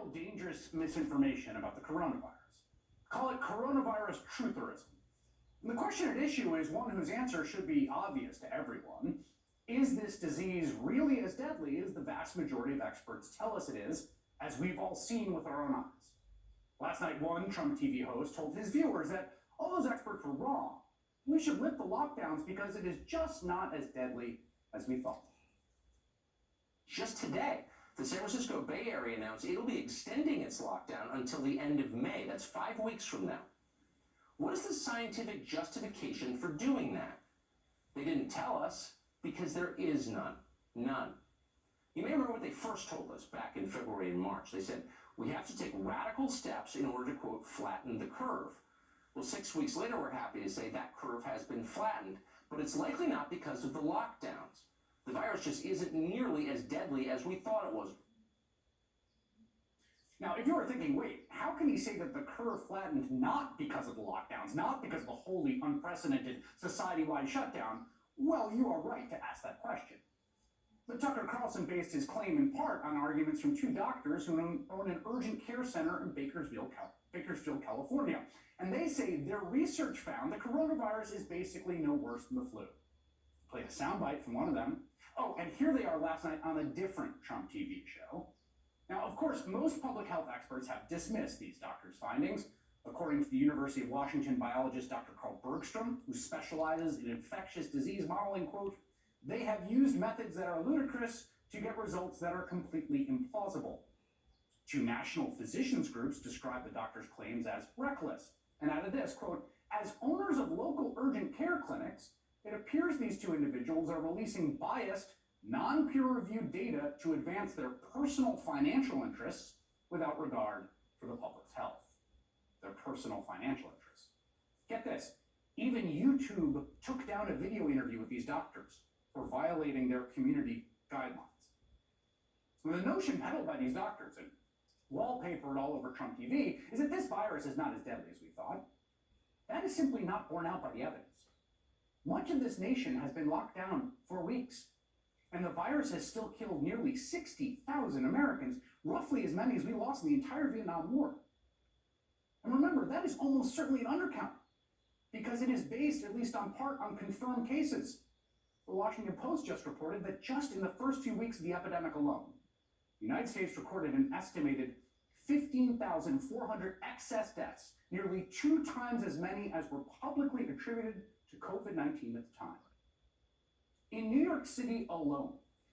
real dangerous misinformation about the coronavirus. Call it coronavirus trutherism. And the question at issue is one whose answer should be obvious to everyone. Is this disease really as deadly as the vast majority of experts tell us it is, as we've all seen with our own eyes? Last night, one Trump TV host told his viewers that all those experts were wrong. We should lift the lockdowns because it is just not as deadly as we thought. Just today, the San Francisco Bay Area announced it'll be extending its lockdown until the end of May. That's 5 weeks from now. What is the scientific justification for doing that? They didn't tell us because there is none. None. You may remember what they first told us back in February and March. They said, we have to take radical steps in order to, quote, flatten the curve. Well, 6 weeks later, we're happy to say that curve has been flattened, but it's likely not because of the lockdowns. The virus just isn't nearly as deadly as we thought it was. Now, if you were thinking, wait, how can he say that the curve flattened not because of the lockdowns, not because of the wholly unprecedented society-wide shutdown? Well, you are right to ask that question. But Tucker Carlson based his claim in part on arguments from two doctors who own an urgent care center in Bakersfield, California. And they say their research found the coronavirus is basically no worse than the flu. Played a soundbite from one of them. Oh, and here they are last night on a different Trump TV show. Now, of course, most public health experts have dismissed these doctors' findings. According to the University of Washington biologist Dr. Carl Bergstrom, who specializes in infectious disease modeling, quote, they have used methods that are ludicrous to get results that are completely implausible. Two national physicians groups describe the doctor's claims as reckless, and added this, quote, as owners of local urgent care clinics, it appears these two individuals are releasing biased, non-peer-reviewed data to advance their personal financial interests without regard for the public's health. Their personal financial interests. Get this, even YouTube took down a video interview with these doctors for violating their community guidelines. So the notion peddled by these doctors and wallpapered all over Trump TV is that this virus is not as deadly as we thought. That is simply not borne out by the evidence. Much of this nation has been locked down for weeks, and the virus has still killed nearly 60,000 Americans, roughly as many as we lost in the entire Vietnam War. And remember, that is almost certainly an undercount, because it is based, at least on part, on confirmed cases. The Washington Post just reported that just in the first 2 weeks of the epidemic alone, the United States recorded an estimated 15,400 excess deaths, nearly 2 times as many as were publicly attributed to COVID-19 at the time. In New York City alone,